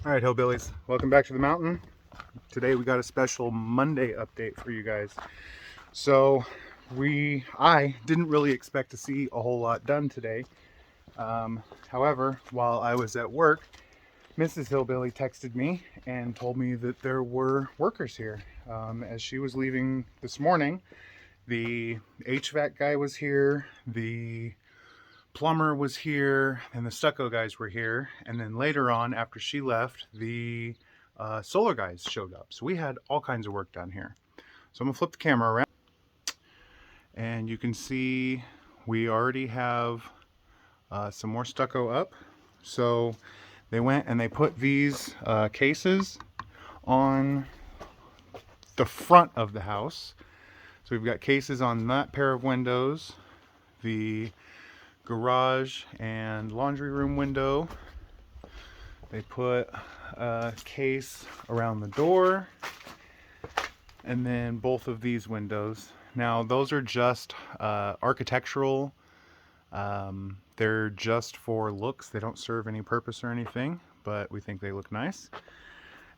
All right, hillbillies, welcome back to the mountain. Today we got a special Monday update for you guys. So I didn't really expect to see a whole lot done today. However, while I was at work, Mrs. Hillbilly texted me and told me that there were workers here. As she was leaving this morning, the HVAC guy was here, the plumber was here, and the stucco guys were here. And then later on, after she left, the solar guys showed up. So we had all kinds of work done here. So I'm gonna flip the camera around, and you can see we already have some more stucco up. So they went and they put these cases on the front of the house. So we've got cases on that pair of windows, the garage and laundry room window. They put a case around the door, and then both of these windows. Now those are just architectural. They're just for looks. They don't serve any purpose or anything, but we think they look nice.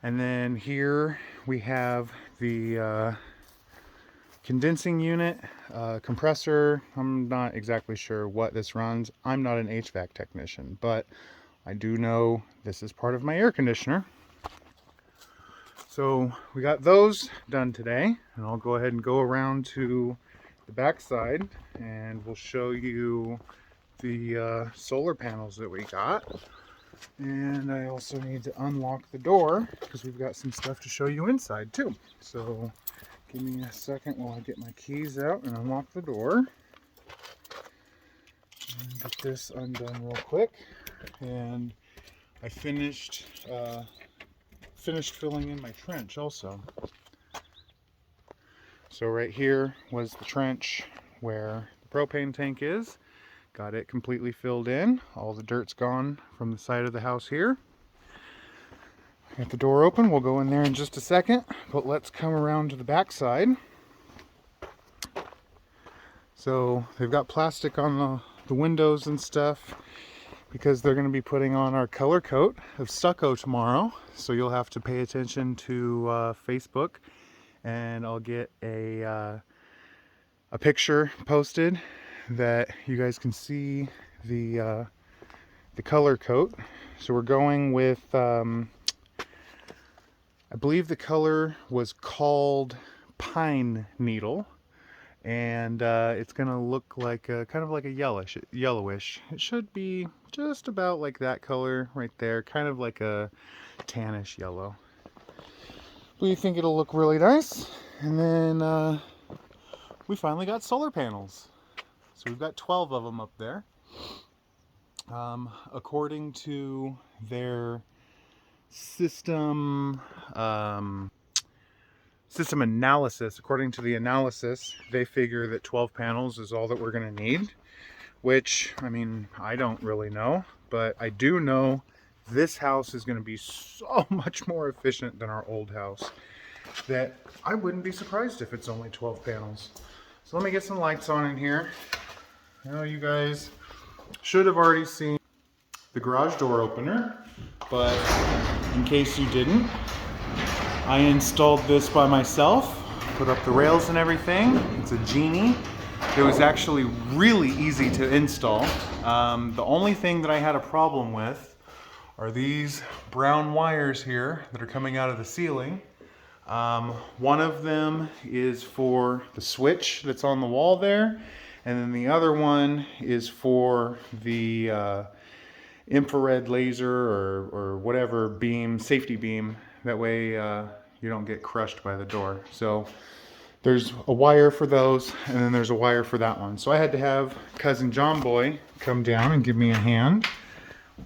And then here we have the condensing unit, compressor. I'm not exactly sure what this runs. I'm not an HVAC technician, but I do know this is part of my air conditioner. So we got those done today, and I'll go ahead and go around to the back side and we'll show you the solar panels that we got. And I also need to unlock the door because we've got some stuff to show you inside too. So give me a second while I get my keys out and unlock the door. And get this undone real quick. And I finished filling in my trench also. So right here was the trench where the propane tank is. Got it completely filled in. All the dirt's gone from the side of the house here. Got the door open. We'll go in there in just a second, but let's come around to the back side. So they've got plastic on the windows and stuff because they're going to be putting on our color coat of stucco tomorrow. So you'll have to pay attention to Facebook, and I'll get a picture posted that you guys can see the color coat. So we're going with I believe the color was called Pine Needle, and it's gonna look like kind of like a yellowish. It should be just about like that color right there, kind of like a tannish yellow. We think it'll look really nice. And then we finally got solar panels. So we've got 12 of them up there. According to their system analysis, according to the analysis, they figure that 12 panels is all that we're going to need, which, I mean, I don't really know, but I do know this house is going to be so much more efficient than our old house that I wouldn't be surprised if it's only 12 panels. So let me get some lights on in here. I know you guys should have already seen the garage door opener, but in case you didn't, I installed this by myself, put up the rails and everything. It's a Genie. It was actually really easy to install. The only thing that I had a problem with are these brown wires here that are coming out of the ceiling. One of them is for the switch that's on the wall there, and then the other one is for the infrared laser or whatever beam, safety beam. That way you don't get crushed by the door. So there's a wire for those, and then there's a wire for that one. So I had to have cousin John Boy come down and give me a hand,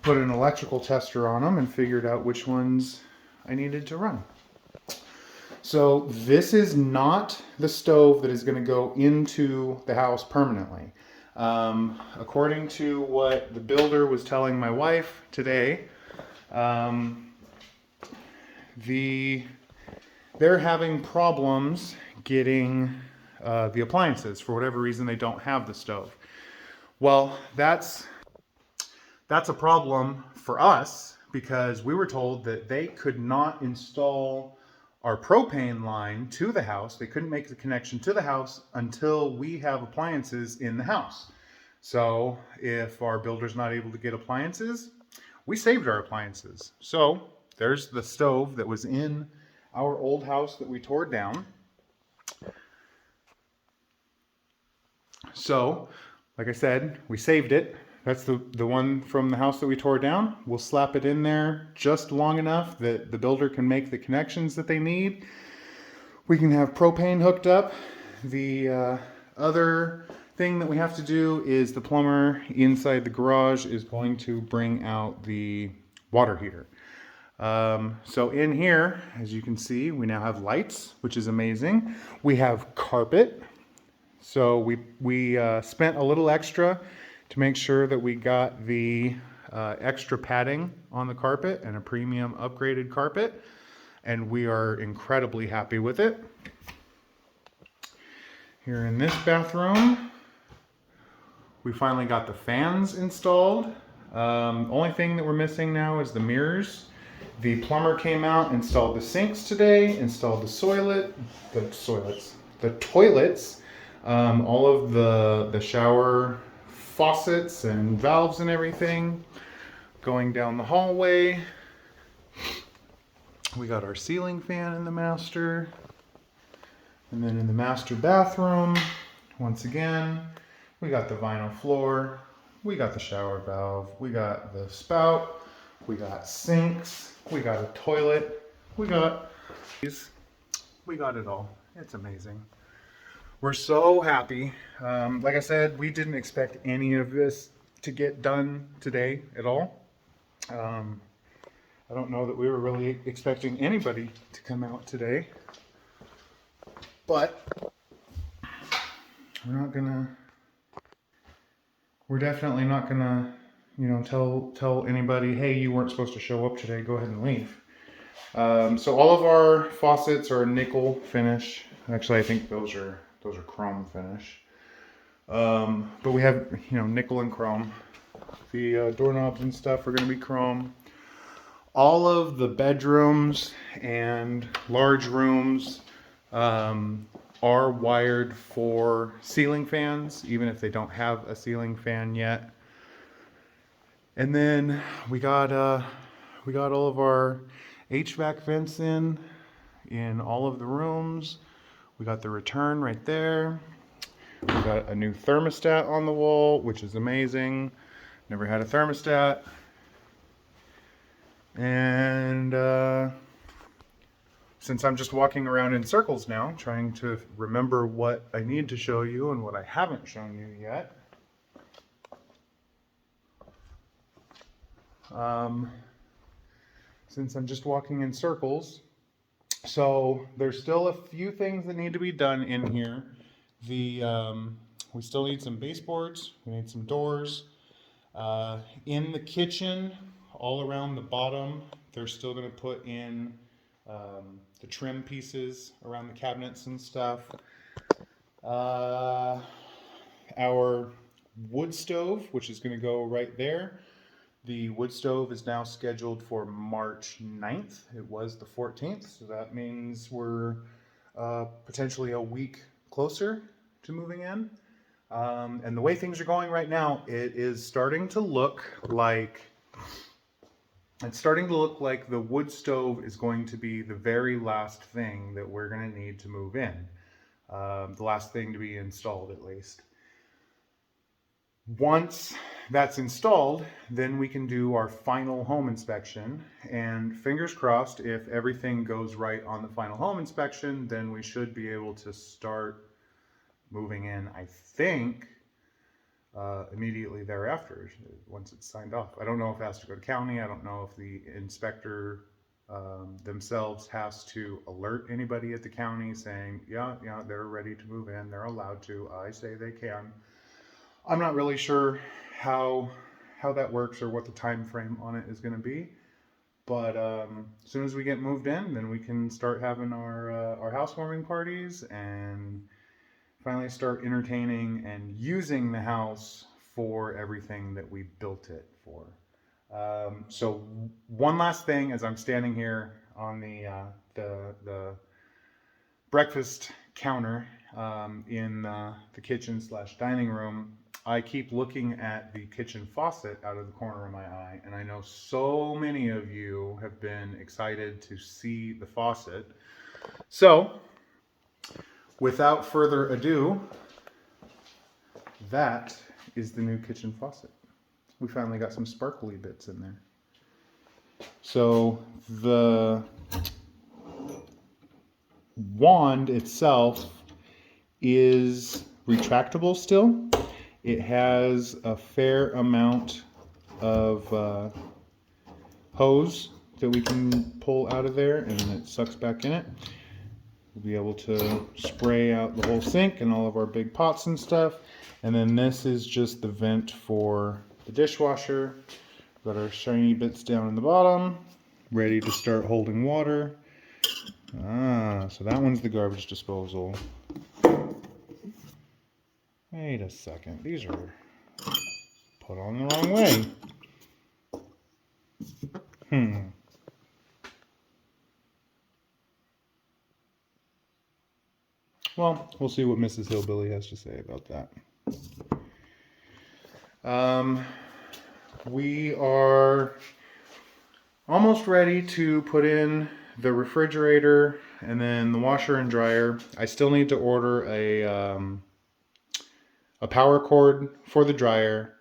put an electrical tester on them, and figured out which ones I needed to run. So this is not the stove that is going to go into the house permanently. According to what the builder was telling my wife today, they're having problems getting the appliances. For whatever reason, they don't have the stove. Well, that's a problem for us because we were told that they could not install our propane line to the house. They couldn't make the connection to the house until we have appliances in the house. So if our builder's not able to get appliances, we saved our appliances. So there's the stove that was in our old house that we tore down. So, like I said, we saved it. That's the one from the house that we tore down. We'll slap it in there just long enough that the builder can make the connections that they need. We can have propane hooked up. The other thing that we have to do is the plumber inside the garage is going to bring out the water heater. So in here, as you can see, we now have lights, which is amazing. We have carpet. So we spent a little extra to make sure that we got the extra padding on the carpet and a premium upgraded carpet, and we are incredibly happy with it. Here in this bathroom, we finally got the fans installed. Only thing that we're missing now is the mirrors. The plumber came out, installed the sinks today, installed the toilets, all of the shower faucets and valves and everything. Going down the hallway, we got our ceiling fan in the master. And then in the master bathroom, once again, we got the vinyl floor, we got the shower valve, we got the spout, we got sinks, we got a toilet, we got it all. It's amazing. We're so happy. Like I said, we didn't expect any of this to get done today at all. I don't know that we were really expecting anybody to come out today. But we're definitely not gonna, tell anybody, hey, you weren't supposed to show up today, go ahead and leave. So all of our faucets are nickel finish. Actually, I think those are chrome finish. But we have, nickel and chrome. The doorknobs and stuff are gonna be chrome. All of the bedrooms and large rooms are wired for ceiling fans, even if they don't have a ceiling fan yet. And then we got all of our HVAC vents in all of the rooms. We got the return right there. We got a new thermostat on the wall, which is amazing. Never had a thermostat. And since I'm just walking around in circles now, trying to remember what I need to show you and what I haven't shown you yet. Since I'm just walking in circles, so there's still a few things that need to be done in here. We still need some baseboards, we need some doors. In the kitchen, all around the bottom, they're still going to put in the trim pieces around the cabinets and stuff. Our wood stove, which is going to go right there. The wood stove is now scheduled for March 9th. It was the 14th, so that means we're potentially a week closer to moving in. And the way things are going right now, it is starting to look like the wood stove is going to be the very last thing that we're going to need to move in. The last thing to be installed, at least. Once that's installed, then we can do our final home inspection, and fingers crossed, if everything goes right on the final home inspection, then we should be able to start moving in, I think, immediately thereafter, once it's signed off. I don't know if it has to go to county. I don't know if the inspector themselves has to alert anybody at the county saying, yeah, they're ready to move in, they're allowed to, I say they can. I'm not really sure how that works or what the time frame on it is going to be, but as soon as we get moved in, then we can start having our housewarming parties and finally start entertaining and using the house for everything that we built it for. So one last thing, as I'm standing here on the breakfast counter in the kitchen slash dining room, I keep looking at the kitchen faucet out of the corner of my eye, and I know so many of you have been excited to see the faucet. So, without further ado, that is the new kitchen faucet. We finally got some sparkly bits in there. So the wand itself is retractable still. It has a fair amount of hose that we can pull out of there, and then it sucks back in it. We'll be able to spray out the whole sink and all of our big pots and stuff. And then this is just the vent for the dishwasher. Got our shiny bits down in the bottom, ready to start holding water. So that one's the garbage disposal. Wait a second, these are put on the wrong way. Well, we'll see what Mrs. Hillbilly has to say about that. We are almost ready to put in the refrigerator and then the washer and dryer. I still need to order a power cord for the dryer,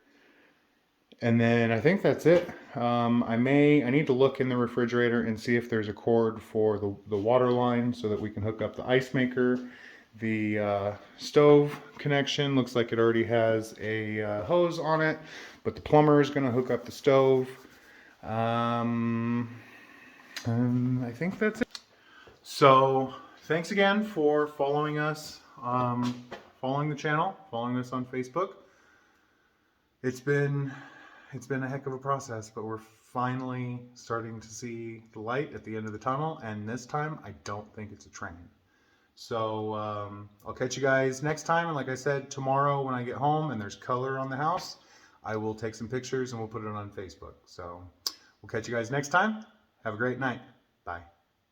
and then I think that's it. I need to look in the refrigerator and see if there's a cord for the water line so that we can hook up the ice maker. The stove connection looks like it already has a hose on it, but the plumber is going to hook up the stove. And I think that's it. So thanks again for following us, following the channel, following us on Facebook. It's been a heck of a process, but we're finally starting to see the light at the end of the tunnel, and this time I don't think it's a train. So I'll catch you guys next time, and like I said, tomorrow when I get home and there's color on the house, I will take some pictures and we'll put it on Facebook. So we'll catch you guys next time. Have a great night. Bye.